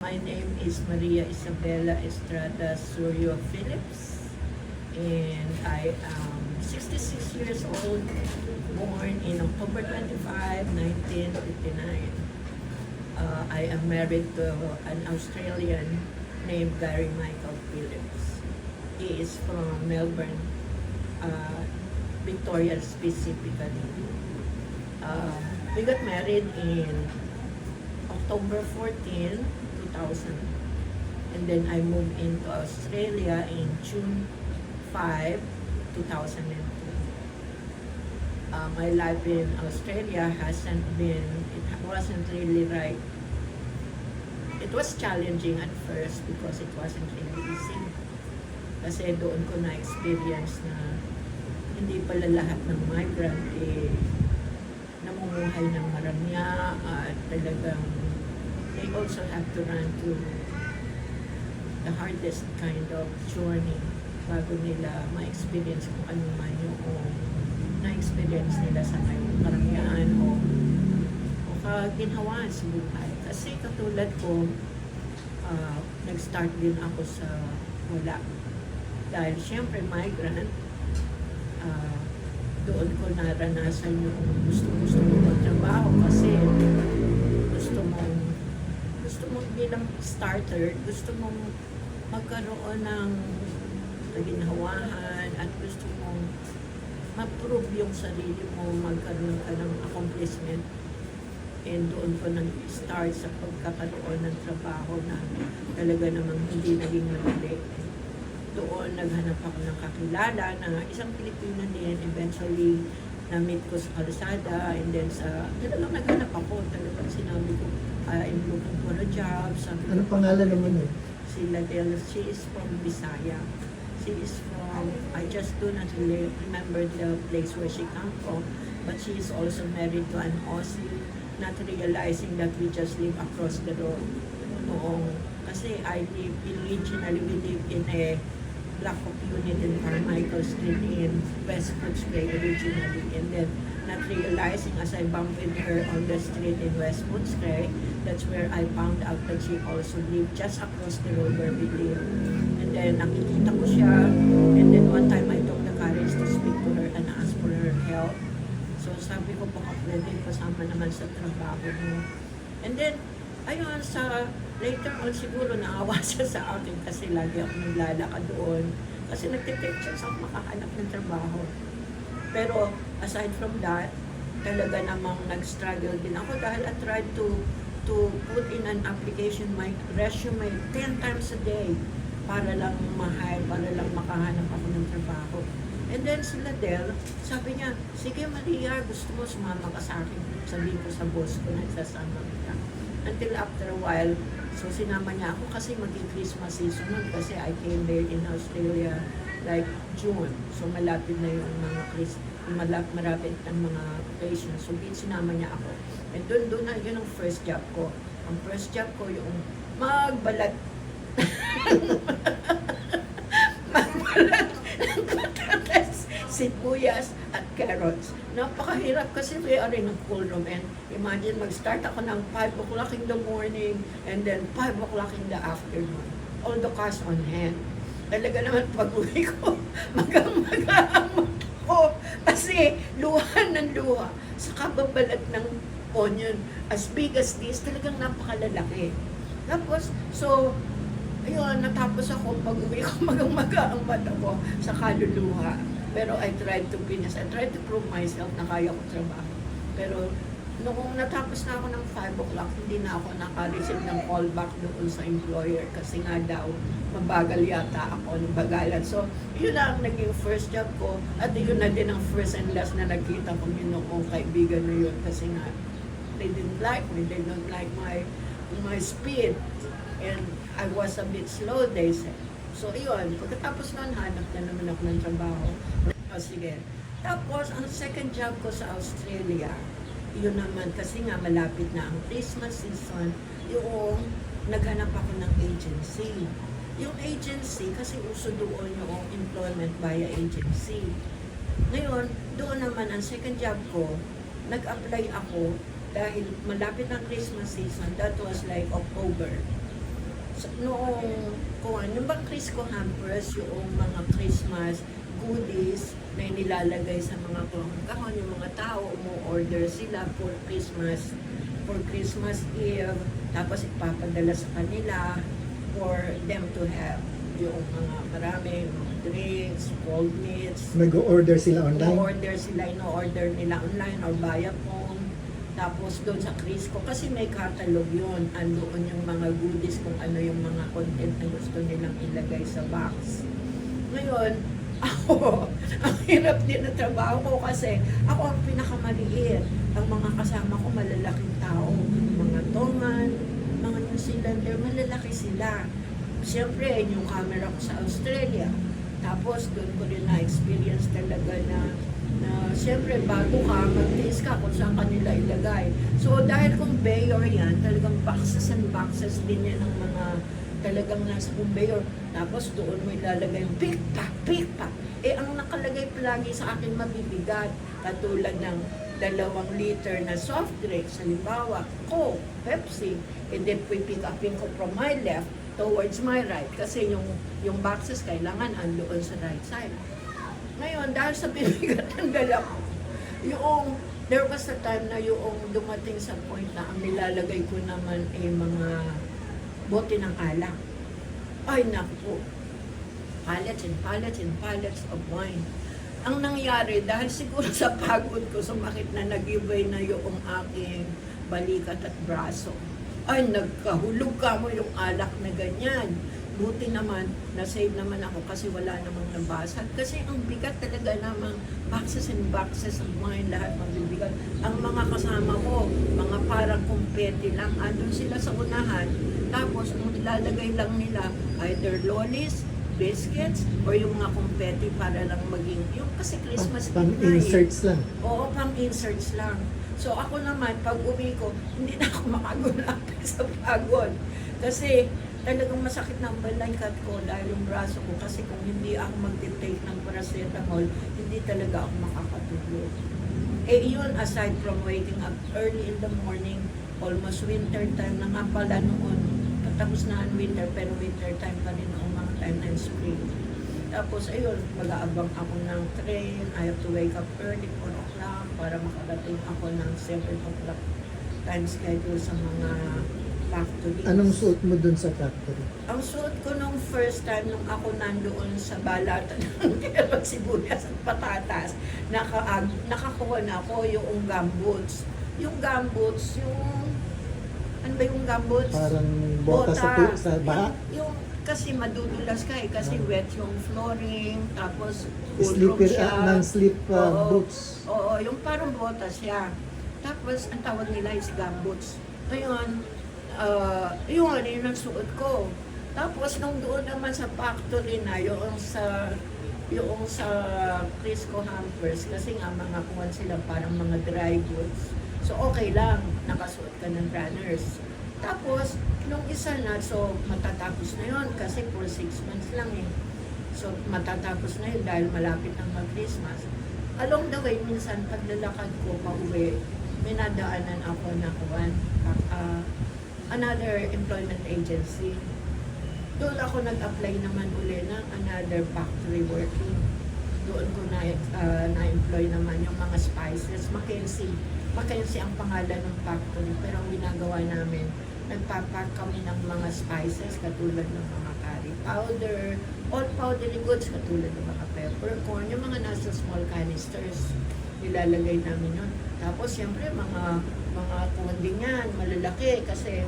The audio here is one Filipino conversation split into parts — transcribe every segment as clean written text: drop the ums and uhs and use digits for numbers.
My name is Maria Isabella Estrada Surio Phillips, and I am 66 years old, born in October 25, 1959. I am married to an Australian named Gary Michael Phillips. He is from Melbourne, Victoria specifically. We got married in October 14, 2000. And then I moved into Australia in June 5, 2002. My life in Australia wasn't really right. It was challenging at first because it wasn't really easy. Kasi doon ko na-experience na hindi pala lahat ng migrant namumuhay ng maramya at talagang they also have to run through the hardest kind of journey bago nila ma-experience kung ano man yung na-experience nila sa ngayong karamihan o kaginhawaan sa buhay. Kasi katulad ko, nag-start din ako sa wala. Dahil siyempre migrant, doon ko naranasan yung gusto mo magtrabaho kasi gusto mong bilang starter, gusto mong magkaroon ng kaginhawahan at gusto mong ma-prove yung sarili mo, magkaroon ka ng accomplishment. And doon ko nag-start sa pagkakaroon ng trabaho na talaga namang hindi naging madali. Doon naghanap ako ng kakilala na isang Pilipino din. Eventually, na-meet ko sa kalsada, and then talagang naghanap ako. Talagang sinabi ko, I'm looking for a job. Ano pangalan naman yun? Si Ladel, she is from Bisaya. She is from, I just do not really remember the place where she come from, but she is also married to an Aussie, not realizing that we just live across the road. Kasi originally we live in a block of unit in Carmichael Street in West Footscray originally, and then not realizing as I bumped with her on the street in West Footscray, that's where I found out that she also lived just across the road where we live. And then nakikita ko siya, and then one time I took the courage to speak to her and ask for her help. So sabi ko, baka pwede kasama naman sa trabaho mo. And then, ayun, later on siguro naawa siya sa akin kasi lagi ako naglalakad doon. Kasi nagtitake siya sa makahanap ng trabaho. Pero aside from that, talaga namang nag-struggle din ako dahil I tried to put in an application, my resume 10 times a day para lang ma-hire, para lang makahanap ako ng trabaho. And then si Ladel, sabi niya, sige Maria, gusto mo sumama ka sa akin. Sabihin ko sa boss ko na isasama kita. Until after a while, so sinama niya ako kasi mag-Christmas season nun kasi I came there in Australia like June. So malapit na yung mga marapit ng mga vacations. So sinama niya ako. And doon na yun ang first job ko. Ang first job ko yung magbalat ng patatas, sibuyas at carrots. Napakahirap kasi we are in a cool room, and imagine mag-start ako ng 5 o'clock in the morning and then 5 o'clock in the afternoon. All the cash on hand. Talaga naman pag-uwi ko, magang-magamot ko kasi luha ng luha sa kababalat ng onion as big as this, talagang napakalalaki. Tapos, so, ayun, natapos ako, pag-uwi ko, magang-maga ang mata ko sa kaluluha. Pero I tried to finish. I tried to prove myself na kaya ko trabaho. Pero noong natapos na ako ng 5 o'clock, hindi na ako naka-receive ng callback doon sa employer kasi nga daw, mabagal yata ako, bagalan. So, yun lang naging first job ko. At yun na din ang first and last na nagkita ko yun ng kaibigan na yun kasi nga, they didn't like me. They don't like my speed. And I was a bit slow, they said. So, yun. Pagkatapos nun, hanap na naman ako ng trabaho. O, sige. Tapos, ang second job ko sa Australia, yun naman, kasi nga malapit na ang Christmas season, yung naghanap ako ng agency. Yung agency, kasi uso doon yung employment via agency. Ngayon, doon naman, ang second job ko, nag-apply ako dahil malapit ang Christmas season. That was like October. Noong, kung ano bang Crisco hampers, yung mga Christmas goodies na nilalagay sa mga kahon, yung mga tao, umu-order sila for Christmas Eve, tapos ipapadala sa kanila for them to have yung mga marami, mga drinks, cold meats. Nag-order sila online? Ino-order nila online or via phone. Tapos doon sa Crisco, kasi may catalog yun. Andoon yung mga goodies kung ano yung mga content na gusto nilang ilagay sa box. Ngayon, ako, ang hirap din na trabaho ko kasi ako ang pinakamaliit. Ang mga kasama ko malalaking tao. Mga Tongan, mga New Zealander, malalaki sila. Siyempre, yung camera ko sa Australia. Tapos doon ko rin na-experience talaga na siyempre bago ka, mag-taste ka kung saan kanila ilagay. So dahil conveyor yan, talagang boxes and boxes din yan ng mga talagang nasa conveyor. Tapos doon mo ilalagay yung pick pack. Eh ang nakalagay palagi sa akin mabibigat, katulad ng 2 liter na soft drinks, halimbawa, Coke, Pepsi, and then pick upin ko from my left towards my right kasi yung boxes kailangan andoon sa right side. Ngayon, dahil sa bibigat ng dala ko, there was a time na yung dumating sa point na ang nilalagay ko naman ay mga bote ng alak. Ay, naku, pallets and pallets of wine. Ang nangyari, dahil siguro sa pagod ko, sumakit na nag-ibay na yung aking balikat at braso. Ay, nagkahulog ka mo yung alak na ganyan. Buti naman, na-save naman ako kasi wala namang nabasag. Kasi ang bigat talaga namang boxes and boxes of wine, lahat mabibigat. Ang mga kasama ko, mga parang kumpete lang, andun sila sa unahan. Tapos, ang ilalagay lang nila, either lollies, biscuits, or yung mga kumpete para lang maging, yung kasi Christmas Pang-inserts lang. Oo, pang-inserts lang. So ako naman, pag uwi ko, hindi na ako makagulapin sa pagod. Kasi talagang masakit ng balikat ko dahil yung braso ko. Kasi kung hindi ako mag-take ng paracetamol, hindi talaga ako makakatulog. Eh yun, aside from waking up early in the morning, almost winter time na nga pala noon. Patapos na ang winter, pero winter time pa rin noong mga time na spring. Tapos ayun, mag-aabang ako ng train. I have to wake up early, 4 o'clock, para makarating ako ng 7 o'clock time schedule sa mga factories. Anong suot mo dun sa factory? Ang suot ko nung first time nung ako nandoon sa balatan ng carrot, sibuyas at patatas, nakakuha na ako yung gumboots. Yung gumboots, ano ba yung gumboots? Parang bota sa baha? Yung kasi madudulas ka kasi wet yung flooring, tapos Slipper, siya. non-slip Oo. boots. Oo, yung parang bota siya. Tapos, ang tawag nila is gumboots. Ngayon, yun ang suot ko. Tapos, nung doon naman sa factory na, yung sa Crisco hampers, kasi nga mga kuwan sila parang mga dry goods. So, okay lang, nakasuot ka ng runners. Tapos, nung isa na, so matatapos na yun kasi for 6 months lang eh. So, matatapos na yun dahil malapit ng mag-Christmas. Along the way, minsan paglalakad ko pauwi, may nadaanan ako na another employment agency. Doon ako nag-apply naman uli ng another factory working. Doon ko na-employ naman yung mga spices. Mackenzie ang pangalan ng factory, pero ang ginagawa namin, nagpapack kami ng mga spices katulad ng mga curry powder, all powdery goods katulad ng mga peppercorn, yung mga nasa small canisters, nilalagay namin yun. Tapos siyempre mga kuwanding yan, malalaki kasi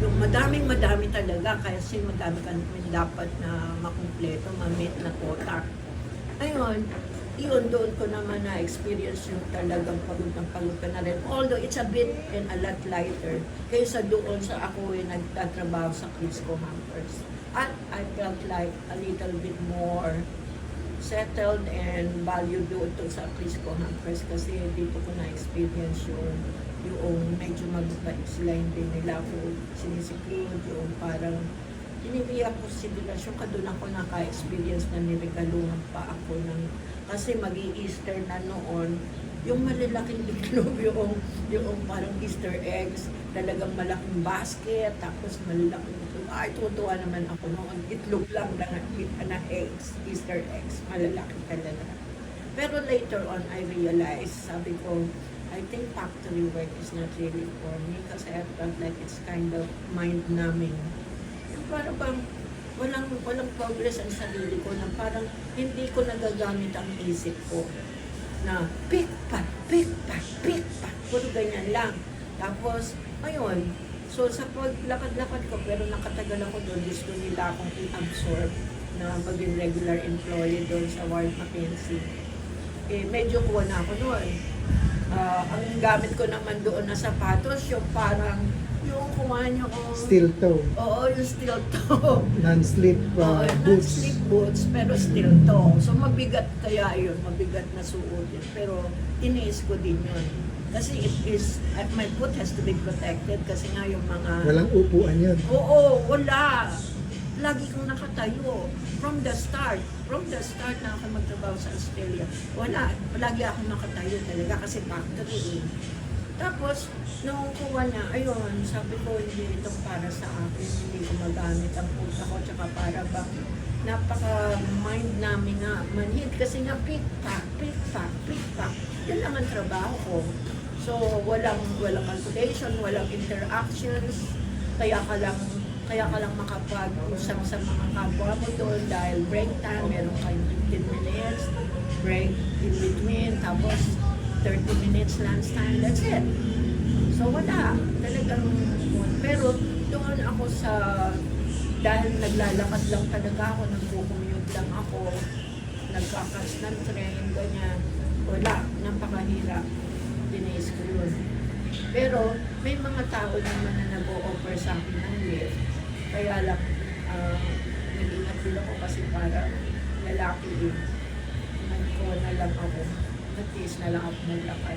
yung madami talaga kasi madami kami dapat na makumpleto, ma-meet na quota. Ayun, doon ko naman na-experience yung talagang pagod ka na rin. Although it's a bit and a lot lighter kaysa doon sa ako nagtatrabaho sa Crisco hampers. At I felt like a little bit more settled and valued doon to sa Crisco hampers kasi dito ko na-experience yung medyo magbait sila, hindi nila ako sinisiklude, yung parang inibigyan ko sibilasyon ka doon ako naka-experience na niregaluhan pa ako ng kasi mag-i-Easter na noon yung malalaking itlog, yung parang Easter eggs, talagang malaking basket, tapos malalaking itlog. Ay, tutuwa naman ako noon. Itlog lang na eggs, Easter eggs, malalaki talaga. Pero later on, I realized, sabi ko, I think factory work is not really for me kasi I felt like it's kind of mind-numbing. Yung parang bang walang progress ang sarili ko na parang hindi ko nagagamit ang isip ko na pick pa, puro ganyan lang. Tapos, ayun, so sa paglakad-lakad ko, pero nakatagal ako doon, gusto nila akong i-absorb na maging regular employee doon sa Warren McKinsey. Eh, medyo kuha na ako doon. Ang gamit ko naman doon na sapatos, yung parang, yung kuha niyo ko. Steel toe. Oo, yung steel toe. Non-slip Oo, boots. non-slip boots, pero steel toe. So mabigat kaya yun, mabigat na suot yun. Pero iniis ko din yun. Kasi it is, my foot has to be protected kasi nga yung mga... Walang upuan yun. Oo, wala. Lagi kong nakatayo. From the start na ako magtrabaho sa Australia, wala. Lagi akong nakatayo talaga kasi factory eh. Tapos, nung kuha na, ayun, sabi ko, hindi itong para sa akin, hindi ko magamit ang puta ko, tsaka para bang napaka-mind namin nga, manhid, kasi nga pick-pack. Yan lang ang trabaho ko. So, walang calculation, walang interactions, kaya ka lang makapag-usap sa mga kapwa mo doon dahil break time, meron kayong 15 minutes, break in between, tapos 30 minutes lunch time, that's it. So wala, talagang, pero doon ako dahil naglalakad lang talaga ako, nagko-commute lang ako, nagkakas ng train, ganyan, wala, napakahirap, dinays ko yun. Pero may mga tao naman na nag-o-offer sa akin ng lift, kaya lang, nag-ingat din ako kasi para lalaki din. Nagko na lang ako. Nag-tiis na lang ako maglakad.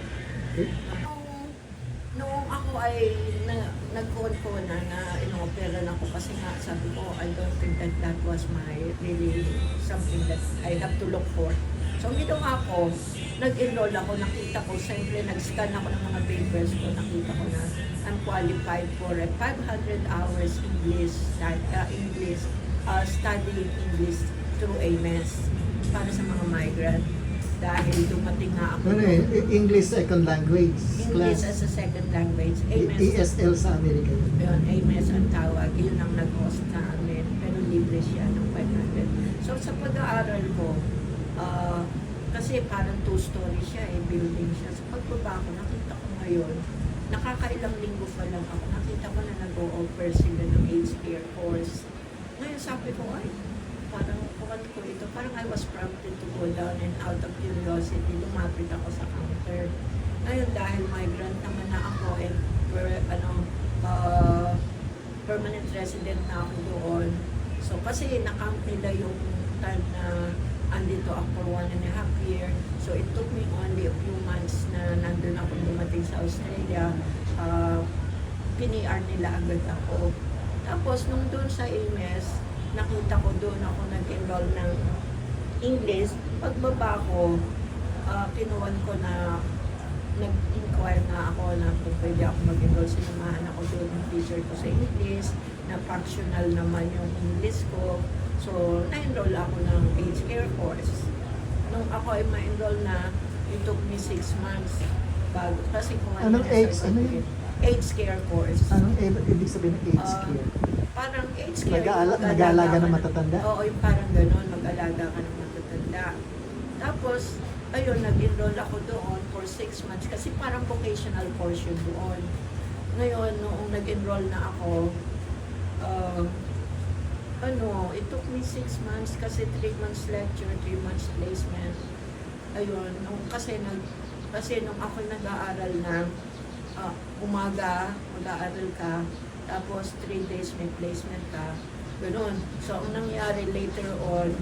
Noong ako ay nag-call na in-opera na ako kasi nga sabi ko, I don't think that was my really something that I have to look for. So, ginawa ko, nag-enroll ako, nakita ko, siyempre nag-scan ako ng mga papers ko, nakita ko na I'm qualified for a 500 hours English studying English through AMES para sa mga migrant. Dahil dumating nga ako. Ano eh, English second language English class. as a second language. ESL sa Amerika. Yun, AMES ang tawag. Yun ang nag-host sa amin. Pero libre siya ng 500. So sa pag-aaral ko, kasi parang two-story siya eh, building siya. Sa pagbaba ko, nakita ko ngayon, nakakailang linggo pa lang ako, nakita ko na nag-o-offer sila ng aged care course. Ngayon sabi ko, ay, parang kukan ko ito. Parang I was prompted to go down and out of curiosity, lumapit ako sa counter. Ngayon, dahil migrant naman na ako, and permanent resident na ako doon. So, kasi na-count nila yung time na andito ako for 1.5 years. So, it took me only a few months na nandun ako dumating sa Australia. Pini-R nila agad ako. Tapos, nung doon sa AMES, nakita ko doon ako nag-enroll ng English. Pagbaba ko, kinuwan ko na nag-inquire na ako na kung pwede ako mag-enroll. Sinamahan ako doon ng teacher ko sa English, na functional naman yung English ko. So, na-enroll ako ng aged care course. Nung ako ay ma-enroll na, it took me 6 months bago. Kasi kung Anong age? Ano yun? Aged care course. Anong ibig sabihin ng age care? Parang aged care. Nag-aalaga ng matatanda? Oo, yung parang gano'n, mag-alaga ka ng matatanda. Tapos, ayun, nag-enroll ako doon for 6 months kasi parang vocational course yun doon. Ngayon, noong nag-enroll na ako, it took me 6 months kasi 3 months lecture, 3 months placement. Ayun, kasi nung ako nag-aaral na, umaga, mag-aaral ka, tapos 3 days may placement ka, gano'n. So, ang nangyari later on,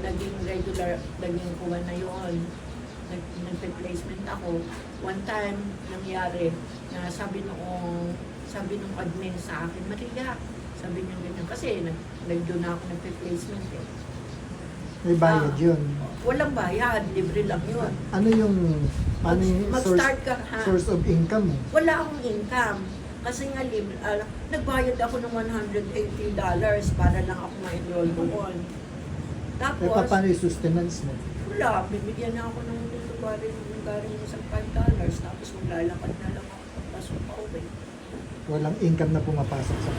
naging regular, naging kuha na yun. Nagpe-placement ako. One time, nangyari, na sabi nung admin sa akin, Maria, sabi niya ganyan, kasi nag-do na ako nagpe-placement eh. May bayad yun. Walang bayad, libre lang yun. Ano yung, paano yung Mag-start ka, ha? source of income mo? Wala akong income. Kasi nga, nagbayad ako ng $180 para lang ako ma-enroll doon. Eh, Tapos, paano yung sustenance mo? wala, bibigyan na ako ng galing isang $5. Tapos maglalakad na lang ako pagpasok pa uwi. Walang income na pumapasok sa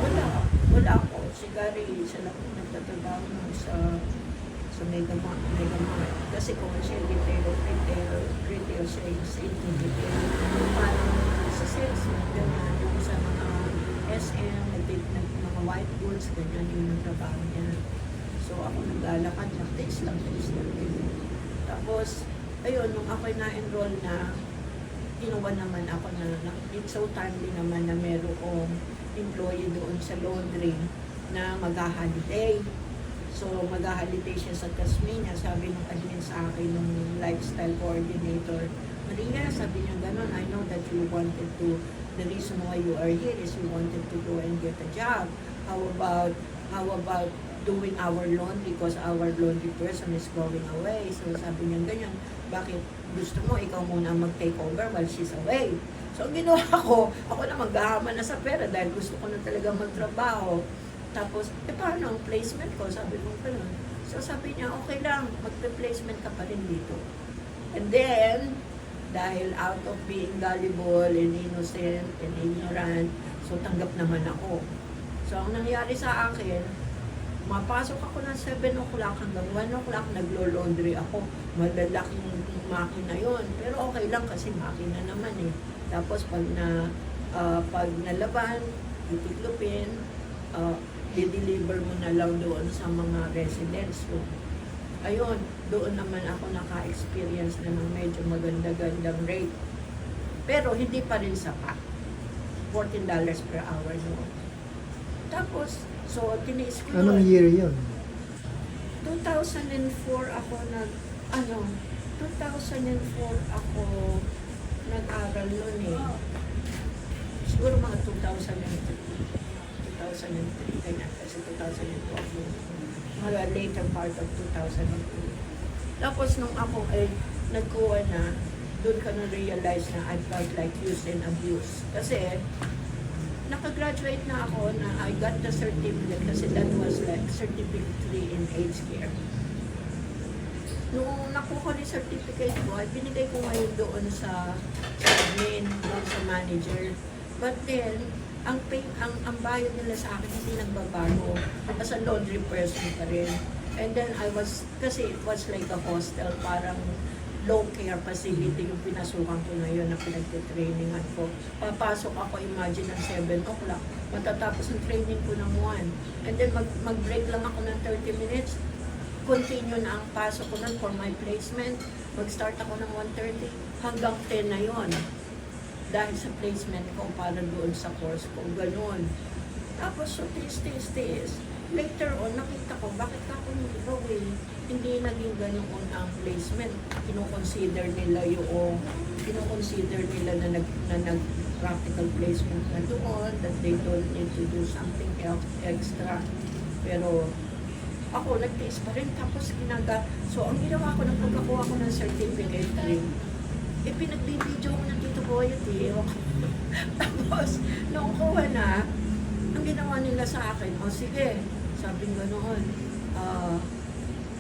Wala ako. Si Gary, siya lang yung nagtatrabaho nun sa Mega Mart. Kasi kung siya retail sales, parang sa salesman, ganyan, yung sa mga SM, mga white goods, ganyan yung nagtrabaho niya. So ako naglalakad lang, taste lang. Tapos, ayun, nung ako'y na-enroll na, ginawa naman ako na it's so timely naman na merong employee doon sa laundry na mag-holiday. So, mag-holiday siya sa Tasmania. Sabi ng admin sa akin, ng lifestyle coordinator, Maria, sabi niya gano'n, I know that you wanted to, the reason why you are here is you wanted to go and get a job. How about doing our laundry because our laundry person is going away. So, sabi niya ganyan, bakit gusto mo ikaw muna mag-take over while she's away? So, ang ginawa ko, ako na maghahama na sa pera dahil gusto ko na talaga magtrabaho. Tapos, paano ang placement ko? Sabi ko gano'n. So, sabi niya, okay lang, mag-placement ka pa rin dito. And then, dahil out of being gullible and innocent and ignorant, so tanggap naman ako. So, ang nangyari sa akin, mapasok ako ng 7 o'clock hanggang 1 o'clock, naglo-laundry ako. Malalaking makina yon. Pero okay lang kasi makina naman eh. Tapos pag nalaban, titiklopin, di-deliver mo na lang doon sa mga residents. So, ayun, doon naman ako naka-experience na ng medyo maganda-gandang rate. Pero hindi pa rin sapat. $14 per hour noon. Tapos, so, tiniis ko Anong year yun? 2004 ako 2004 ako nag-aral noon eh. Siguro mga 2003, ganyan, kasi 2002 ako, mga later part of 2002. Tapos nung ako ay nagkuha na, doon ka na-realize na I felt like use and abuse. Kasi, nakagraduate na ako na I got the certificate kasi that was like certificate 3 in aged care. Nung nakuha ko yung certificate ko, ay binigay ko ngayon doon sa admin, doon sa manager. But then, ang bayad nila sa akin hindi nagbabago. As a laundry person pa rin. And then kasi it was like a hostel, parang low care facility yung pinasukan ko na yun na pinagtitrainingan ko. Papasok ako, imagine, ng 7 o'clock. Matatapos ang training ko ng 1. And then mag-break lang ako ng 30 minutes. Continue na ang pasok ko nun for my placement. Mag-start ako ng 1:30 hanggang 10 na yon. Dahil sa placement ko para doon sa course ko. Ganun. Tapos, so, tiis. Later on, nakita ko, bakit ako hindi naging ganoon ang placement. Kino-consider nila na nag-practical placement na doon, that they don't need to do something else extra. Pero, ako, nagtiis pa rin. Tapos, so, ang ginawa ko, nang pagkakuha ko ng certificate rin, pinagbibidyo ko ng Tito Boyet eh. Tapos, nung kuha na, ang ginawa nila sa akin, sige, sabing ganoon,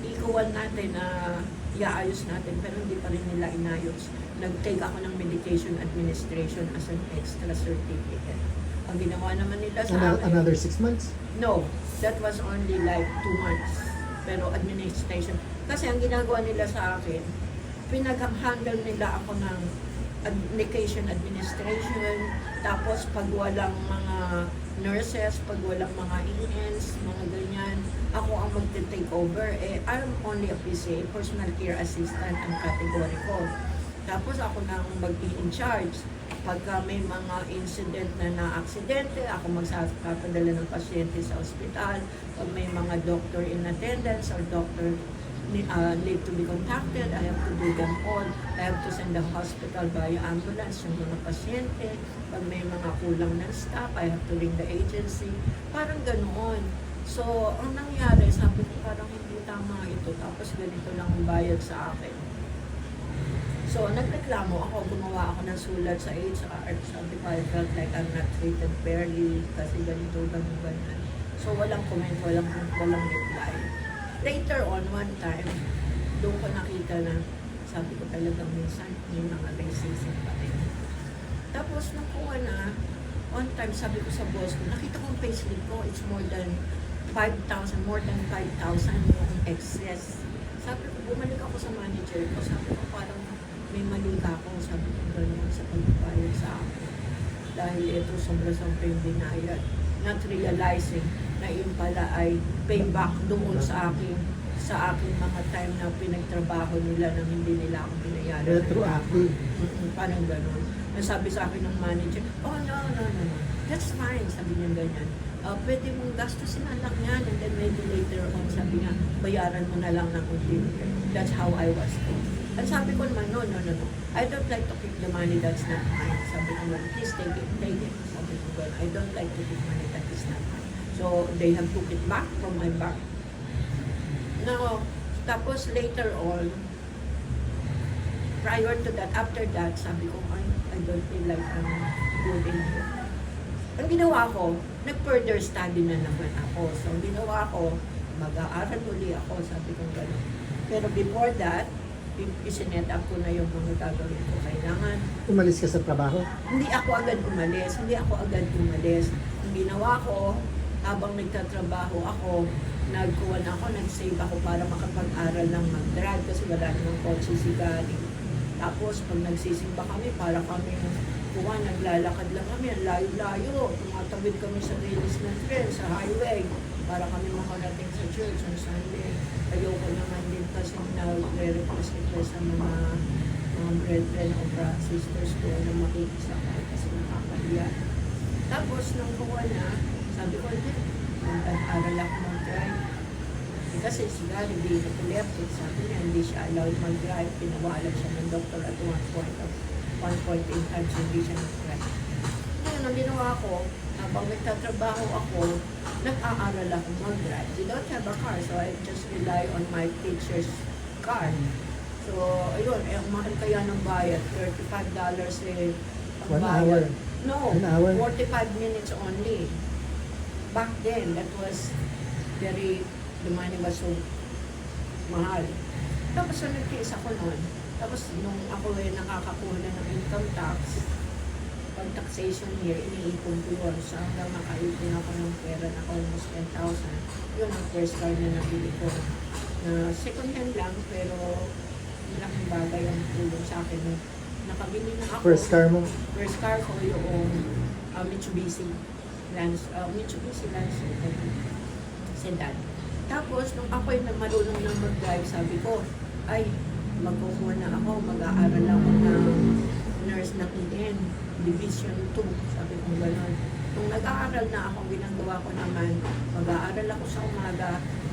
ikuwan natin na iaayos natin, pero hindi pa rin nila inayos. Nag-take ako ng medication administration as an extra certificate. Ang ginawa naman nila sa akin, Another 6 months? no, that was only like 2 months. Pero administration, kasi ang ginagawa nila sa akin, pinag-handle nila ako ng medication administration, tapos pag walang mga nurses, pag walang mga ENs, mga ganyan, ako ang mag-take over. I'm only a PCA, personal care assistant ang category ko. Tapos ako na ang mag-in charge. Pagka may mga incident na na-aksidente, ako magpapadala ng pasyente sa ospital. Pag may mga doctor in attendance or doctor need to be contacted, I have to do them all. I have to send the hospital via ambulance yung mga pasyente. Pag may mga kulang ng staff, I have to ring the agency. Parang ganoon. So, ang nangyari, sabi ko parang hindi tama ito, tapos ganito lang ang bayad sa akin. So, nagreklamo ako, gumawa ako ng sulat sa HR. Sabi ko, I felt like I'm not treated fairly kasi ganito, ganyan. So, walang comment, walang reply. Later on, one time, doon ko nakita na, sabi ko talagang minsan, may mga racism pa rin. Tapos, nakuha na, on time, sabi ko sa boss ko, nakita ko ang payslip ko, it's more than 5,000 yung excess. Sabi ko, bumalik ako sa manager ko, sabi ko, parang may mali ka ako, sabi ko ganyan sa pagpapayag sa akin. Dahil ito sobra-sobra yung binayad. Not realizing na yun pala ay payback doon sa aking mga time na pinagtrabaho nila nang hindi nila ako binayaran. Retroactive. Parang gano'n. Nasabi sa akin ng manager, oh no. That's fine, sabi niya ganyan. Pwede mong gastusin ang lang yan, and then maybe later on, sabi niya, bayaran mo na lang ng unti. That's how I was told. At sabi ko naman, no. I don't like to keep the money that's not mine. Sabi ko naman, please take it. Sabi ko naman, I don't like to keep money that is not mine. So, they have took it back from my bank. Now, tapos later on, prior to that, after that, sabi ko, I don't feel like I'm good in here. Ang ginawa ko, nag-further study na naman ako. So, ang ginawa ko, mag-aaral uli ako, sabi ko gano'n. Pero before that, isinet up ko na yung mga gagawin ko. Kailangan, Umalis ka sa trabaho? hindi ako agad umalis. Ang ginawa ko, habang nagtatrabaho ako, nag-save ako para makapag-aral ng mag-drive kasi wala namang kotse si Gary. Tapos, pag nagsisimba kami, para kami naglalakad lang kami, ang layo-layo. Tumatawid kami sa release ng train, sa highway, para kami makarating sa church on Sunday. Ayoko naman din kasi na-request sa mga brethren o sisters ko na makikisakay kasi nakakahiya. Tapos, nung kuha na, sabi ko, mag-aral ako mag-drive. Kasi si Gary, being epileptic, sabi niya, hindi siya allowed mag-drive. Pinawalan siya ng doktor at one point in time, so hindi siya mag-drive. Ngayon, ang ginawa ko, habang nagtatrabaho ako, nag-aaral ako mag-drive. We don't have a car, so I just rely on my teacher's car. So, ayun, ang mahal kaya ng bayad, $35 ang 1 bayad. hour. No, An hour? 45 minutes only. Back then, that was the money was so mahal. Tapos nagtiis ako noon. Tapos nung ako nakakakuha na ng income tax, pag taxation year, iniipon ko yun. So hanggang makaipon ako ng pera na almost 10,000. Yun ang first car na nabili ko. Na second hand lang, pero malaking bagay ang tulong sa akin. Nakabili na ako. First car mo? First car ko yung Mitsubishi Lancer sedan. Tapos, nung ako'y marunong na mag-drive, sabi ko, ay, magkukuha na ako, mag-aaral ako ng nurse na PN, Division 2, sabi ko gano'n. Nung nag-aaral na ako, ginagawa ko naman, mag-aaral ako sa umaga,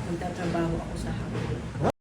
magtatrabaho ako sa hapon.